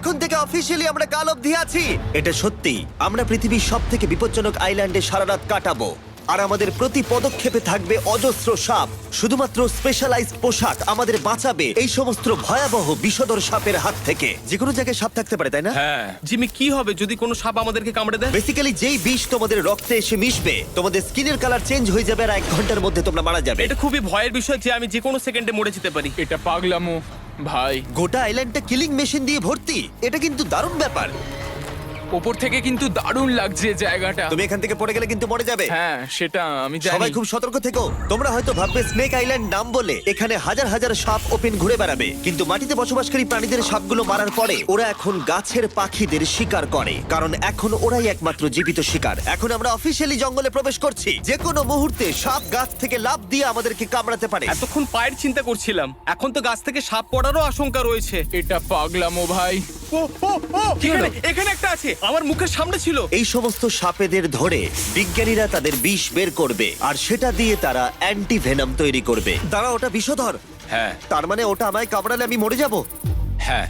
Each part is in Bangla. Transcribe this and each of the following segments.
এখন থেকে অফিসিয়ালি আমরা কাল অবধি আছি। এটা সত্যি, আমরা পৃথিবীর সব থেকে বিপজ্জনক আইল্যান্ডে সারা রাত কাটাবো। আর আমাদের প্রতি পদক্ষেপে থাকবে অজস্র সাপ। শুধুমাত্র স্পেশালাইজড পোশাক আমাদের বাঁচাবে এই সমস্ত ভয়াবহ বিষধর সাপের হাত থেকে। যে কোনো জায়গায় সাপ থাকতে পারে, তাই না? হ্যাঁ। জিমি, কি হবে যদি কোনো সাপ আমাদেরকে কামড়ে দেয়? বেসিক্যালি যেই বিষ তোমাদের রক্তে এসে মিশবে, তোমাদের স্কিনের কালার চেঞ্জ হয়ে যাবে আর 1 ঘন্টার মধ্যে তোমরা মারা যাবে। এটা খুবই ভয়ের বিষয় যে আমি যে কোনো সেকেন্ডে মরে যেতে পারি। এটা পাগলামো ভাই। গোটা আইল্যান্ডটা কিলিং মেশিন দিয়ে ভর্তি। এটা কিন্তু দারুণ ব্যাপার। ওপর থেকে কিন্তু দারুণ লাগছে জায়গাটা। তুমি এখান থেকে পড়ে গেলে কিন্তু মরে যাবে। হ্যাঁ সেটা আমি জানি। সবাই খুব সতর্ক থেকো। তোমরা হয়তো ভাববে স্নেক আইল্যান্ড নাম বলে এখানে হাজার হাজার সাপ ওপেন ঘুরে বেড়াবে, কিন্তু মাটিতে বসবাসকারী প্রাণীদের সাপগুলো মারার পরে ওরা এখন গাছের পাখিদের শিকার করে, কারণ এখন ওরাই একমাত্র জীবিত শিকার। এখন আমরা অফিসিয়ালি জঙ্গলে প্রবেশ করছি। যে কোনো মুহূর্তে সাপ গাছ থেকে লাফ দিয়ে আমাদেরকে কামড়াতে পারে। এতক্ষণ পায়ের চিন্তা করছিলাম, এখন তো গাছ থেকে সাপ পড়ারও আশঙ্কা রয়েছে। এটা পাগলামো ভাই। ও ও ও, কি হলো? এখানে একটা আছে, আমার মুখের সামনে ছিল। এই সমস্ত সাপেদের ধরে বিজ্ঞানীরা তাদের বিষ বের করবে, আর সেটা দিয়ে তারা অ্যান্টি ভেনাম তৈরি করবে। দাঁড়া, ওটা বিষধর। হ্যাঁ তার মানে ওটা আমায় কামড়ালে আমি মরে যাব? হ্যাঁ।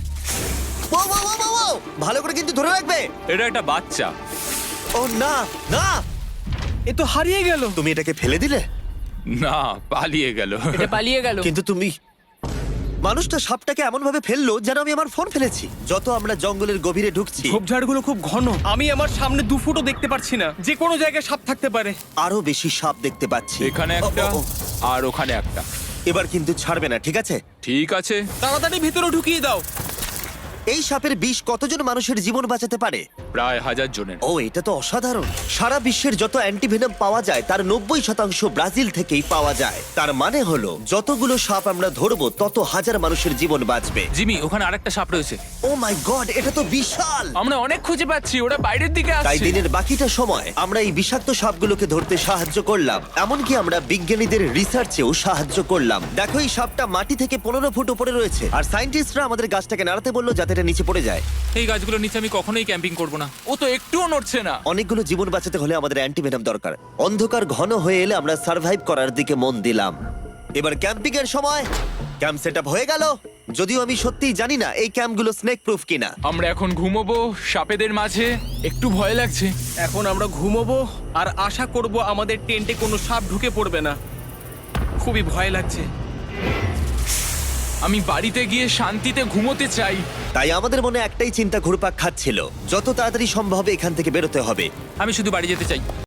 ও, ও, ও, ও, ও! ভালো করে কিন্তু ধরে রাখবে। এটা একটা বাচ্চা। ও না না, এ তো হারিয়ে গেল। তুমি এটাকে ফেলে দিলে। না, পালিয়ে গেল। এটা পালিয়ে গেল। কিন্তু তুমি, মানুষটা সাপটাকে এমন ভাবে ফেললো যেন আমি আমার ফোন ফেলেছি। যত আমরা জঙ্গলের গভীরে ঢুকছি, ঝোপঝাড়গুলো খুব ঘন, আমি আমার সামনে 2 ফুটও দেখতে পারছি না। যে কোনো জায়গায় সাপ থাকতে পারে। আরো বেশি সাপ দেখতে পাচ্ছি। এখানে ও, একটা ও, ও, আর ওখানে একটা। এবার কিন্তু ছাড়বে না, ঠিক আছে? ঠিক আছে। তাড়াতাড়ি ভিতরে ঢুকিয়ে দাও। এই সাপের বিষ কতজন মানুষের জীবন বাঁচাতে পারে? প্রায় 1000 জনের। ও, এটা তো অসাধারণ। সারা বিশ্বের যত অ্যান্টিভেনম পাওয়া যায় তার 90% ব্রাজিল থেকেই পাওয়া যায়। তার মানে হলো যতগুলো সাপ আমরা ধরবো তত হাজার মানুষের জীবন বাঁচবে। জিমি, ওখানে আরেকটা সাপ রয়েছে। ও মাই গড, এটা তো বিশাল। আমরা অনেক খুঁজে পাচ্ছি, ওরা বাইরের দিকে তাই আসছে। দিনের বাকিটা সময় আমরা এই বিষাক্ত সাপগুলোকে ধরতে সাহায্য করলাম। এমনকি আমরা বিজ্ঞানীদের রিসার্চেও সাহায্য করলাম। দেখো, এই সাপটা মাটি থেকে 15 ফুট উপরে রয়েছে, আর সায়েন্টিস্টরা আমাদের গাছটাকে নাড়াতে বললো যাতে এটা নিচে পড়ে যায়। এই গাছগুলোর নিচে আমি কখনোই ক্যাম্পিং করব না। ও তো একটুও নড়ছে না। অনেকগুলো জীবন বাঁচাতে হলে আমাদের অ্যান্টিভেনম দরকার। অন্ধকার ঘন হয়ে এলে আমরা সার্ভাইভ করার দিকে মন দিলাম। এবার ক্যাম্পিং এর সময়। ক্যাম্প সেটআপ হয়ে গেল, যদিও আমি সত্যিই জানি না এই ক্যাম্পগুলো স্নেক প্রুফ কিনা। আমরা এখন ঘুমোবো সাপেদের মাঝে। একটু ভয় লাগছে। এখন আমরা ঘুমোবো আর আশা করব আমাদের টেন্টে কোনো সাপ ঢুকে পড়বে না। খুবই ভয় লাগছে। আমি বাড়িতে গিয়ে শান্তিতে ঘুমোতে চাই। তাই আমাদের মনে একটাই চিন্তা ঘুরপাক খাচ্ছিল, যত তাড়াতাড়ি সম্ভব এখান থেকে বেরোতে হবে। আমি শুধু বাড়ি যেতে চাই।